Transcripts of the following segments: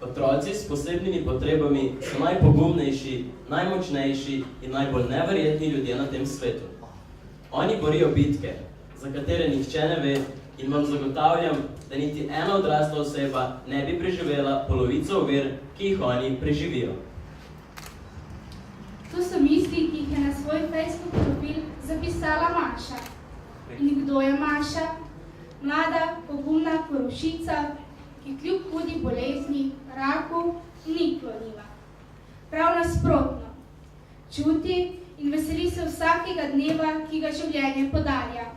Otroci s posebnimi potrebami so najpogumnejši, najmočnejši in najbolj neverjetni ljudje na tem svetu. Oni borijo bitke, za katere nihče ne ve, in vam zagotavljam, da niti ena odrasla oseba ne bi preživela polovico ovir, ki jih oni preživijo. To so misli, ki jih je na svoj Facebook profil zapisala Maša. In kdo je Maša? Mlada, pogumna porušica, ki kljub hudi bolezni, raku, ni klonila. Prav nasprotno. Čuti in veseli se vsakega dneva, ki ga življenje podarja.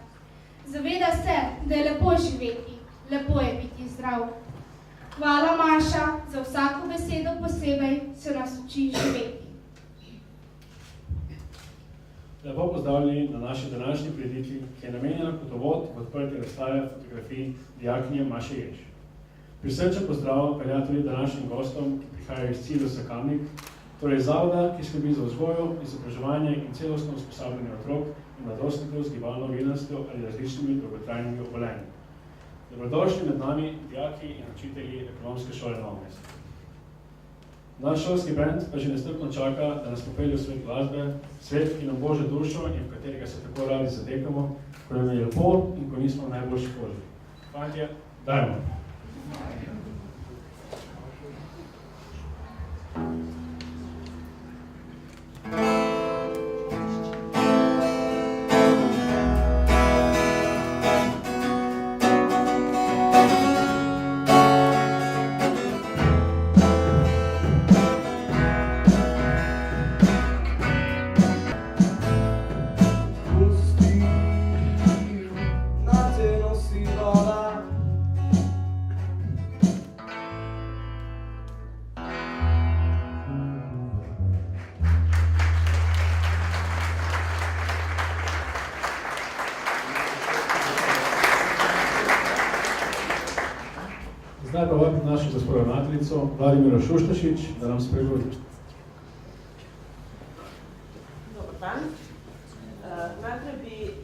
Zaveda se, da je lepo živeti, lepo je biti zdrav. Hvala, Maša, za vsako besedo posebej se nas uči živeti. Lepo pozdravljeni na naši današnji prireditvi, ki je namenjena kot uvod v odprtje razstave fotografij dijakinje Maše Jež. Prisrčen pozdrav velja tudi današnjim gostom, ki prihajajo iz Cirjusa Kamnik, torej zavoda, ki skrbi za vzgojo, izobraževanje in celostno usposabljanje otrok in mladostnikov z gibalno oviranostjo ali različnimi dolgotrajnimi obolenji. Dobrodošli med nami dijaki in učitelji Ekonomske šole Novo mesto. Naš šolski bend pa že nestrpno čaka, da nas popelje v svet glasbe, svet, ki nam bože dušo in v katerega se tako radi zatekamo, ko nam je lepo in ko nismo v najboljši koži. Fantje, dajmo! Zdaj pa vabim našo razpravljateljico Vladimiro Šuštašič, da nam spregovori. Dobar dan. Najprej bi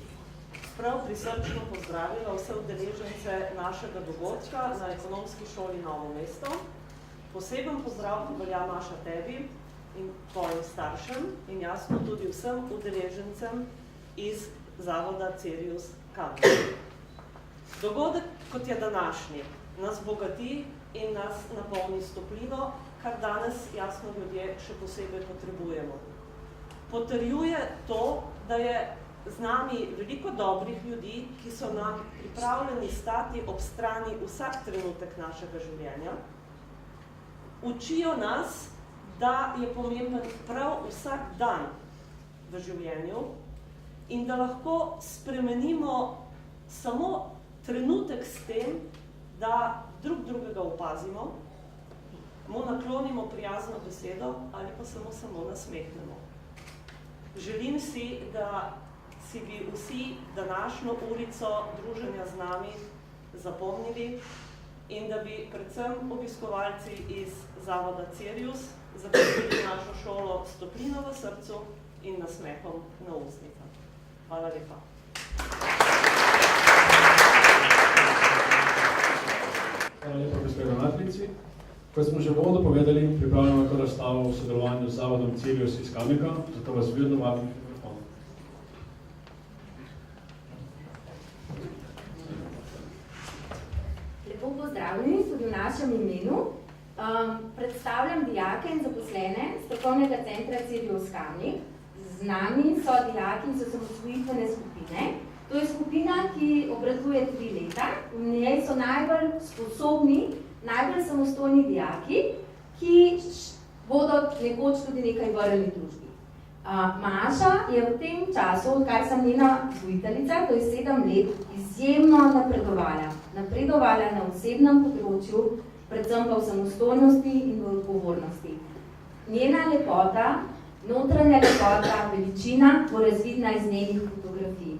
prav prisrčno pozdravila vse udeležence našega dogodka na Ekonomski šoli Novo mesto. Poseben pozdrav velja Maša tebi in tvojim staršem in jasno tudi vsem udeležencem iz zavoda Cirjus Kamnik. Dogodek, kot je današnji, nas bogati in nas napolni s toplino, kar danes jasno ljudje še posebej potrebujemo. Potrjuje to, da je z nami veliko dobrih ljudi, ki so nam pripravljeni stati ob strani vsak trenutek našega življenja. Učijo nas, da je pomemben prav vsak dan v življenju in da lahko spremenimo samo trenutek s tem, da drug drugega opazimo, mu naklonimo prijazno besedo ali pa samo nasmehnemo. Želim si, da si bi vsi današnjo urico druženja z nami zapomnili in da bi predvsem obiskovalci iz zavoda Cirjus zapustili našo šolo s toplino v srcu in nasmehom na ustnicah. Hvala lepa. Hvala lepa, gospod ravnateljici. Kot smo že v uvodu povedali, pripravljamo to razstavo v sodelovanju z zavodom Cirjus iz Kamnika, zato vas vljudno vabim k mikrofonu. Lepo pozdravljeni tudi v našem imenu. Predstavljam dijake in zaposlene strokovnega centra Cirjus Kamnik. Z nami so dijaki iz osamosvojitvene skupine. To je skupina, ki obratuje 3 leta. V njej so najbolj sposobni, najbolj samostojni dijaki, ki bodo nekoč tudi nekaj vrli družbi. Maša je v tem času, odkar sem njena vzgojiteljica, to je 7 let, izjemno napredovala. Napredovala na osebnem področju, predvsem pa v samostojnosti in v odgovornosti. Njena lepota, notranja lepota, veličina bo razvidna iz njenih fotografij.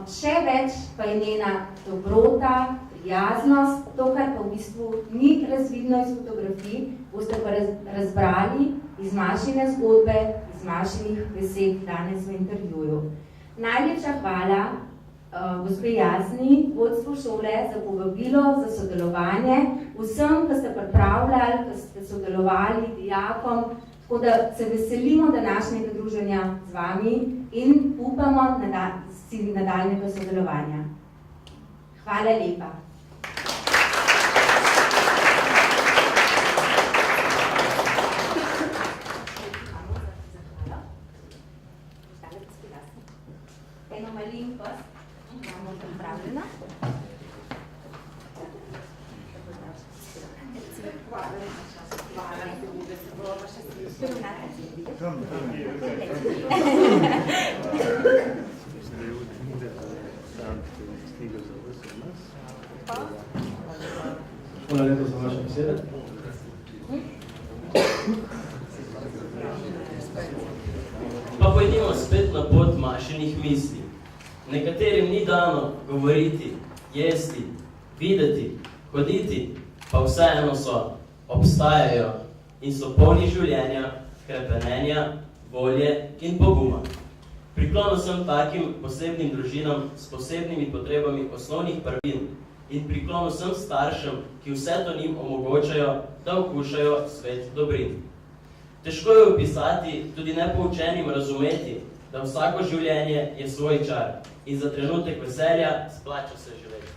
Še več pa je njena dobrota, prijaznost, to, kar pa v bistvu ni razvidno iz fotografij, boste pa razbrali iz Mašine zgodbe, iz Mašinih besed danes v intervjuju. Najlepša hvala gospe Jasni, vodstvu šole, za povabilo, za sodelovanje, vsem, ki ste pripravljali, ki ste sodelovali, dijakom, tako da se veselimo današnjega druženja z vami in upamo nadaljnjega sodelovanja. Hvala lepa. Eno malenkost imamo pripravljeno. Hvala lepa za vaše besede. Pa pojdimo spet na pot Mašinih misli. Nekaterim ni dano govoriti, jesti, videti, hoditi, pa vseeno so, obstajajo in so polni življenja, hrepenenja, volje in poguma. Priklon vsem takim posebnim družinam s posebnimi potrebami osnovnih prvin in priklon vsem staršem, ki vse to njim omogočajo, da okušajo svet dobrin. Težko je opisati, tudi nepoučenim razumeti, da vsako življenje je svoj čar in za trenutek veselja splača se živeti.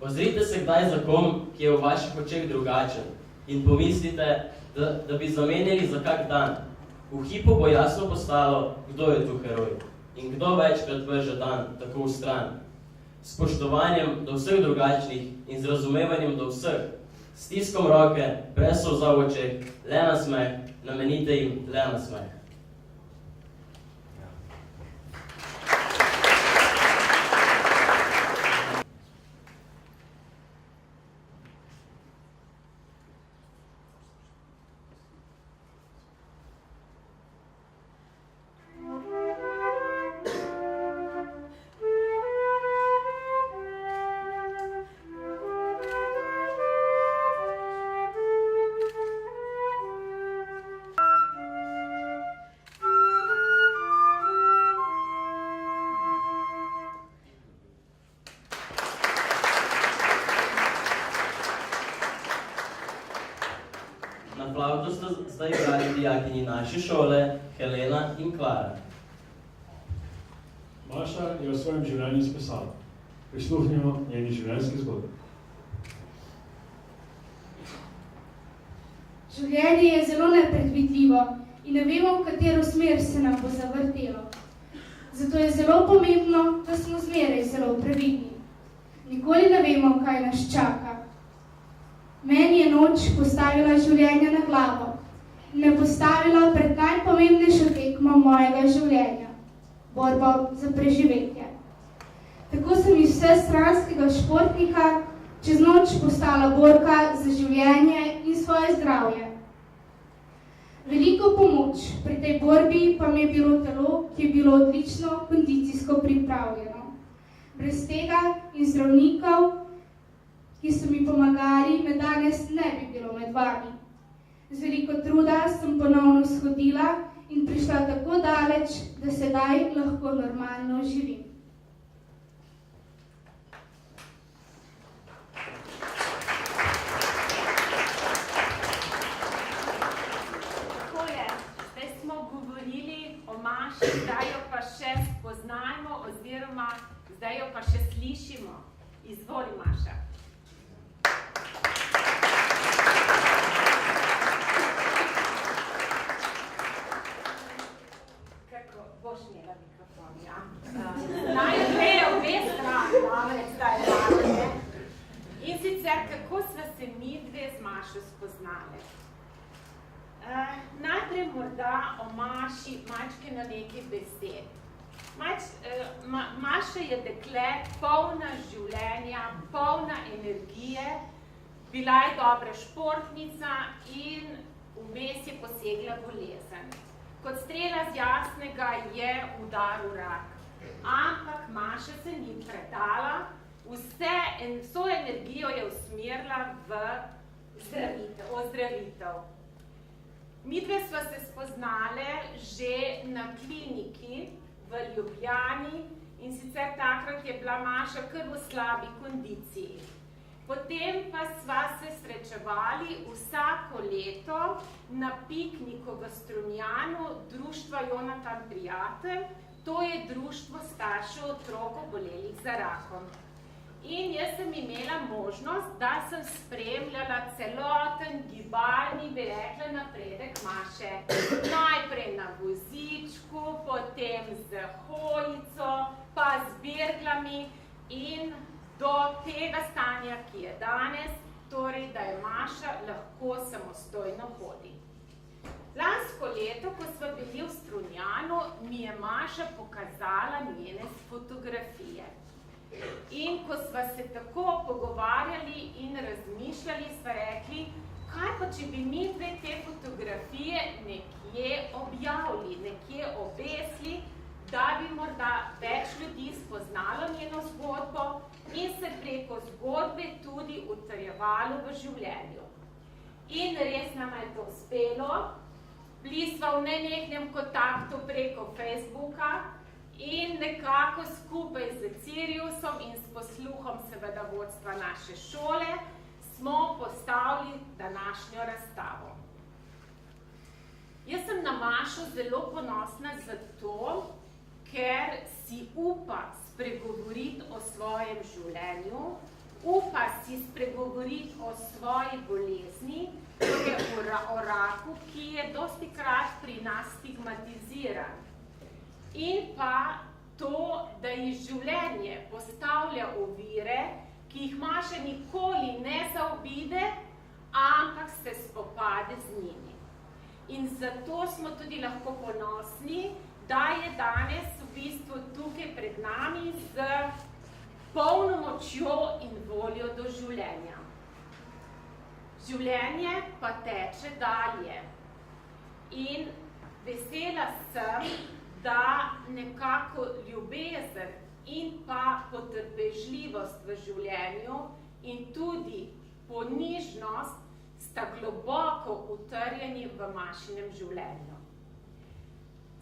Ozrite se kdaj za kom, ki je v vaših očeh drugačen in pomislite, da bi zamenjali za kak dan. V hipu bo jasno postalo, kdo je tu heroj in kdo večkrat vrže dan tako v stran. S spoštovanjem do vseh drugačnih in z razumevanjem do vseh, s stiskom roke, brez solza v očeh, le na smeh, namenite jim le na smeh. Na flavto sta zdaj igrali dijakinji naše šole, Helena in Klara. Maša je v svojem življenju spisala. Prisluhnimo njeni življenjski zgodbi. Življenje je zelo nepredvidljivo in ne vemo, v katero smer se nam bo zavrtelo. Zato je zelo pomembno, da smo zmeraj zelo previdni. Nikoli ne vemo, kaj nas čaka. Meni je noč postavila življenje na glavo in me postavila pred najpomembnejšo tekmo mojega življenja, borbo za preživetje. Tako sem iz vsestranskega športnika čez noč postala borka za življenje in svoje zdravje. Veliko pomoč pri tej borbi pa mi je bilo telo, ki je bilo odlično kondicijsko pripravljeno. Brez tega in zdravnikov, ki so mi pomagali, me danes ne bi bilo med vami. Z veliko truda sem ponovno shodila in prišla tako daleč, da sedaj lahko normalno živim. Tako je, zdaj smo govorili o Maši, zdaj jo pa še spoznajmo oziroma zdaj jo pa še slišimo. Izvoli, Maša. Boš imela mikrofon, ja. Naj odveje obe strani, namreč zdaj je. In sicer, kako sva se mi dve z Mašo spoznali? Najprej morda o Maši majčkeno nekaj besed. Maša je dekle polna življenja, polna energije, bila je dobra športnica in vmes je posegla bolezen. Kot strela z jasnega je udaril rak. Ampak Maša se ni predala, vso energijo je usmerila v ozdravitev. Midve sva se spoznale že na kliniki v Ljubljani in sicer takrat je bila Maša kar v slabi kondiciji. Potem pa sva se srečevali vsako leto na pikniku v Strunjanu društva Jonatan Prijatelj, to je društvo staršev otrok obolelih za rakom. In jaz sem imela možnost, da sem spremljala celoten gibalni, bi rekla, napredek Maše. Najprej na vozičku, potem z hojico, pa z birglami in do tega stanja, ki je danes, torej, da je Maša lahko samostojno hodi. Lansko leto, ko smo bili v Strunjanu, mi je Maša pokazala njene fotografije. In ko sva se tako pogovarjali in razmišljali, sva rekli, kaj pa, če bi mi te fotografije nekje objavili, nekje obesili, da bi morda več ljudi spoznalo njeno zgodbo in se preko zgodbe tudi utrjevalo v življenju. In res nam je to uspelo. Bili sva v nenehnem kontaktu preko Facebooka in nekako skupaj z Ciriusom in s posluhom seveda vodstva naše šole smo postavili današnjo razstavo. Jaz sem na Mašo zelo ponosna zato, ker si upa spregovoriti o svojem življenju, upa si spregovoriti o svoji bolezni, torej o raku, ki je dostikrat pri nas stigmatiziran. In pa to, da ji življenje postavlja ovire, ki jih Maša nikoli ne zaobide, ampak se spopade z njimi. In zato smo tudi lahko ponosni, da je danes v bistvu tukaj pred nami z polno močjo in voljo do življenja. Življenje pa teče dalje. In vesela sem, da nekako ljubezen in pa potrpežljivost v življenju in tudi ponižnost sta globoko utrjeni v Mašinem življenju.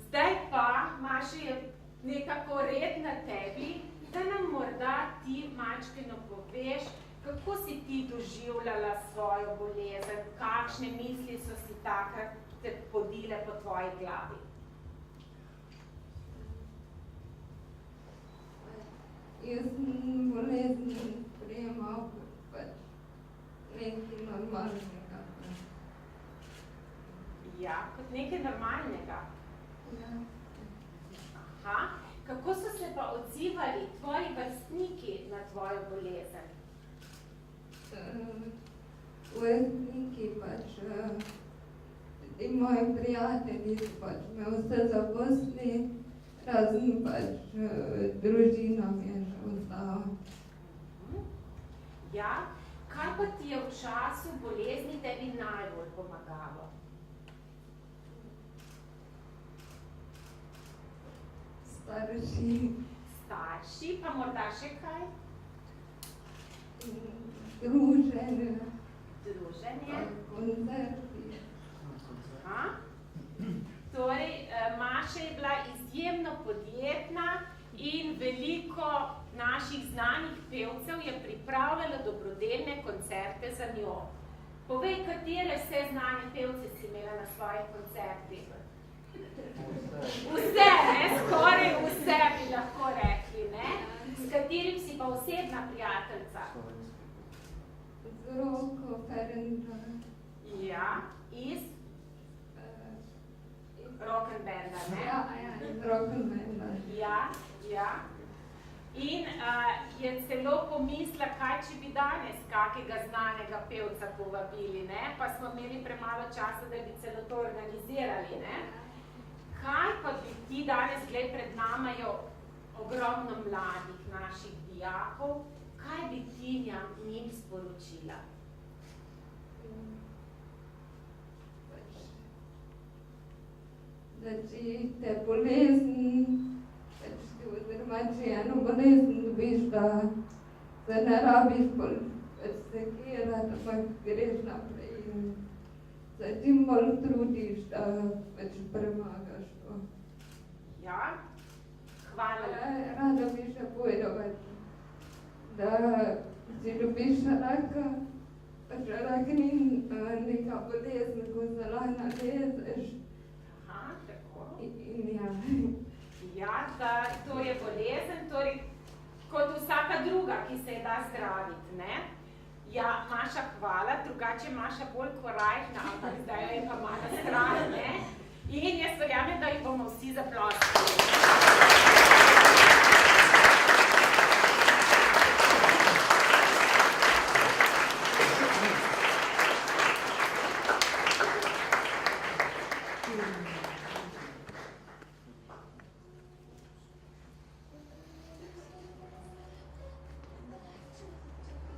Zdaj pa, Maša, je nekako red na tebi, da nam morda ti malčkeno poveš, kako si ti doživljala svojo bolezen, kakšne misli so si takrat te podile po tvoji glavi. Jaz sem bolezen sprejemal pač nekaj normalnega. Ja, kot nekaj normalnega. Ja. Aha. Kako so se pa odzivali tvoji vrstniki na tvojo bolezen? Vrstniki pač, tudi moji prijatelji so pač me vse zaposlili, razen pač družina mi je že ostala. Ja, kaj pa ti je v času bolezni tebi najbolj pomagalo? Starši. Starši, pa morda še kaj? Druženje. Druženje? Koncerti. Aha. Torej, Maša je bila izjemno podjetna in veliko naših znanih pevcev je pripravljala dobrodelne koncerte za njo. Povej, katere vse znane pevce si imela na svojih koncertih? Vse, ne? Skoraj vse bi lahko rekli, ne? S katerim si pa osebna prijateljica? Z Roko Ferenča. Ja, iz? Rock'n'Banda, ne? Ja, iz Rock'n'Banda. Ja, ja. In je celo pomisla, kaj če bi danes kakega znanega pevca povabili, ne? Pa smo imeli premalo časa, da bi celo to organizirali, ne? Kaj pa bi ti danes, gled, pred nama je ogromno mladih naših dijakov, kaj bi ti njim sporočila? Da če te bolezen, oziroma če eno bolezen dobiš, da se ne rabiš bolj sekirati, ampak greš naprej in se čim bolj trudiš, da premagaš to. Ja, hvala. Rada bi še povedala, da si ljubiš raka, že rak ni neka bolezen, ko zelo nalezeš. Aha, tako. In ja. Ja, to je bolezen, torej kot vsaka druga, ki se je da zdraviti, ne? Ja, Maša, hvala, drugače Maša bolj korajhna, ampak zdaj jo je pa malo strah, ne? In jaz verjamem, da jih bomo vsi zaploskali.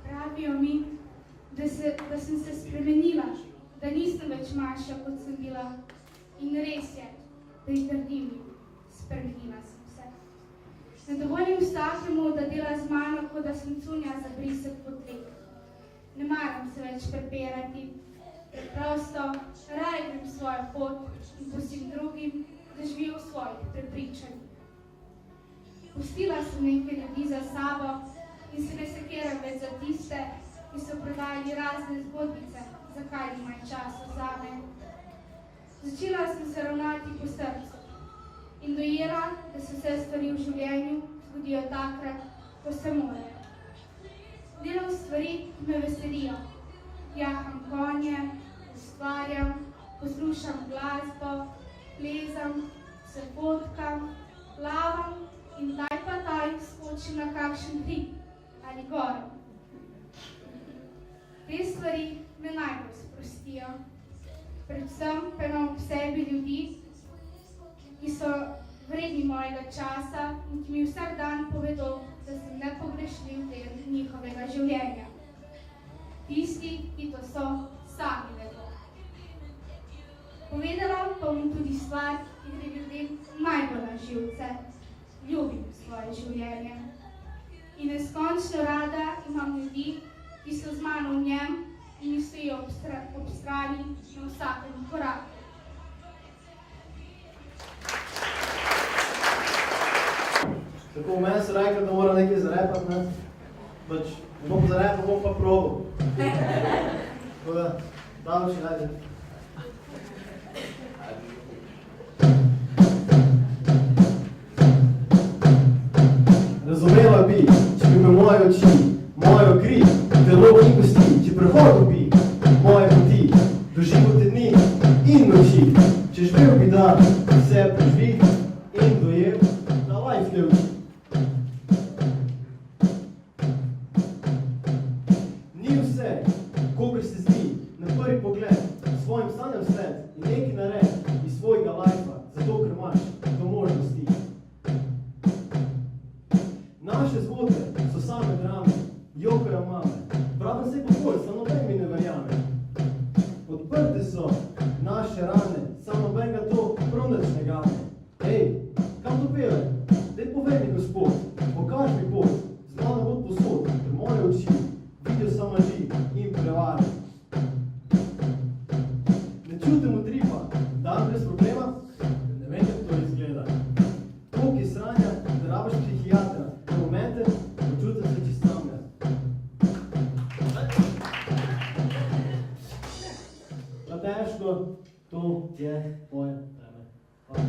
Pravijo mi, da sem se spremenila, da nisem več Maša, kot sem bila. In res je, pritrdim jim, spremenila sem se. Ne dovolim vsakemu, da dela z mano, kot da sem cunja za brisek po tleh. Ne maram se več prepirati, preprosto raje grem svojo pot in pustim drugim, da živijo v svojih prepričanjih. Pustila sem nekaj ljudi za sabo in se ne sekiram več za tiste, ki so prodajali razne zgodbice, zakaj nimajo časa zame. Začela sem se ravnati po srcu in dojela, da se vse stvari v življenju zgodijo takrat, ko se morajo. Delam stvari, ki me veselijo. Jaham konje, ustvarjam, poslušam glasbo, plezam, se fotkam, plavam in taj pa taj skočim na kakšen hrib ali goro. Te stvari me najbolj sprostijo. Predvsem pa imam v sebi ljudi, ki so vredni mojega časa in ki mi vsak dan povedo, da sem nepogrešljiv del njihovega življenja. Tisti, ki to so, sami vedo. Povedala pa bom tudi stvar, ki gre ljudem najbolj na živce. Ljubim svoje življenje. In neskončno rada imam ljudi, ki so z mano v njem in mi stojijo ob strani na vsakem koraku. Tako v meni so rekli, da mora nekaj zarepati, ne? Pač, ne bom zarepal, bom pa probal. Tako da, daloči, ajde. Razumela bi, če bi me moje oči, moje kri, telo in kosti, če prehodil bi moje poti, doživel te dni in noči, če živel bi dan, se preživi in dojel, da life ne uči. Ni vse, kogar se zdi na prvi pogled, svojim sanjam sled in nekaj nared iz svojega lifea, zato ker imaš to možnosti. Naše zgodbe so same drame, jokajo mame, pravim se pokoj, samo noben mi ne verjame. Odprte so naše rane, samo noben ga to prav nič ne gane. Ej, kam to pele? Dej povej mi, Gospod, pokaž mi pot, z mano bod posod, ker moje oči vidijo samo laži in prevare. Ne čutim utripa, dan brez problema, ne vem, kako to izgleda. Koliko je sranja, da rabiš psihiatra, na momente počutim se čist samlja. Pa težko, to je moje vreme. Hvala.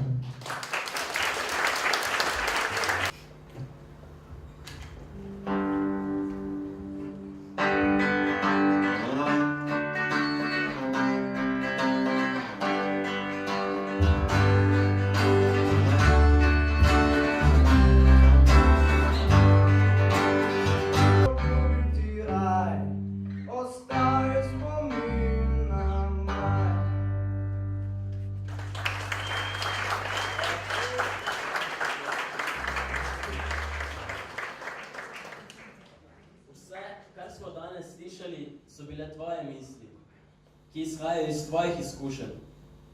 so bile tvoje misli, ki izhajajo iz tvojih izkušenj.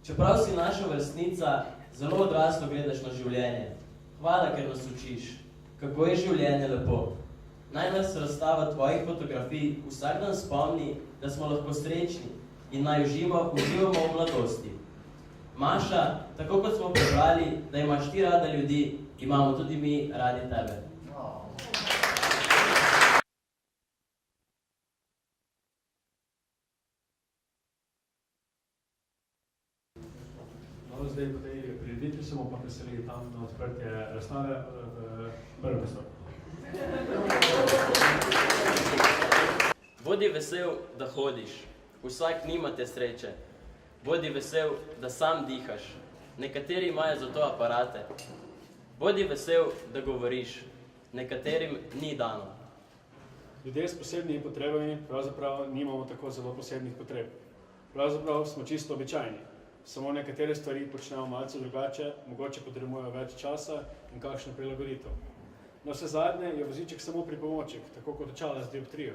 Čeprav si naša vrstnica, zelo odraslo gledaš na življenje. Hvala, ker nas učiš, kako je življenje lepo. Naj nas razstava tvojih fotografij vsak dan spomni, da smo lahko srečni in naj uživamo v mladosti. Maša, tako kot smo prebrali, da imaš ti rada ljudi, imamo tudi mi radi tebe. No, zdaj po tej prireditvi se bomo pa preselili tam na odprtje razstave v prvem prostoru. Bodi vesel, da hodiš, vsak nima te sreče. Bodi vesel, da sam dihaš, nekateri imajo za to aparate. Bodi vesel, da govoriš, nekaterim ni dano. Ljudje s posebnimi potrebami pravzaprav nimamo tako zelo posebnih potreb. Pravzaprav smo čisto običajni. Samo nekatere stvari počnemo malce drugače, mogoče potrebujemo več časa in kakšno prilagoditev. Na vse zadnje je voziček samo pripomoček, tako kot očala z dioptrijo.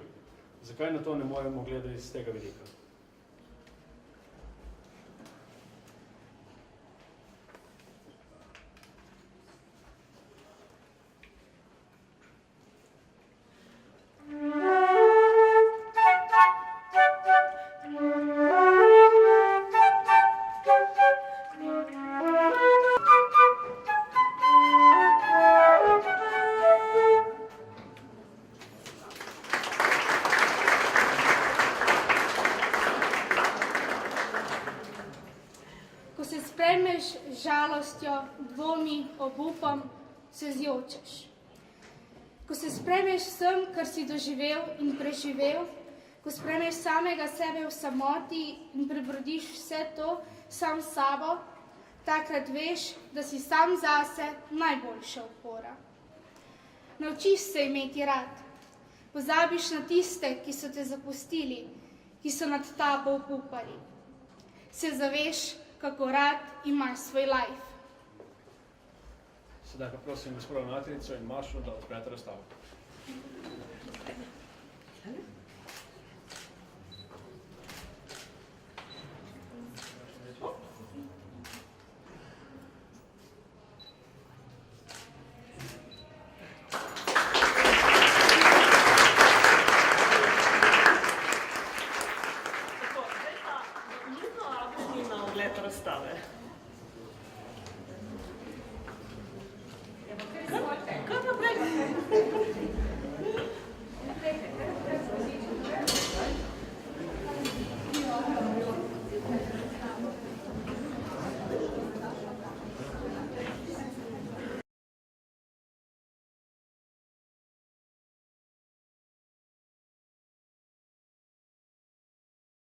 Zakaj na to ne moremo gledati z tega vidika? Ko se sprejmeš z žalostjo, dvomi, obupom, se zjočeš. Ko se sprejmeš vsem, kar si doživel in preživel, ko sprejmeš samega sebe v samoti in prebrodiš vse to sam s sabo, takrat veš, da si sam zase najboljša opora. Naučiš se imeti rad. Pozabiš na tiste, ki so te zapustili, ki so nad tabo upali. Se zaveš, kako rad imaš svoj life. Sedaj pa prosim gospoda Matrico in Mašo, da odprete razstavo.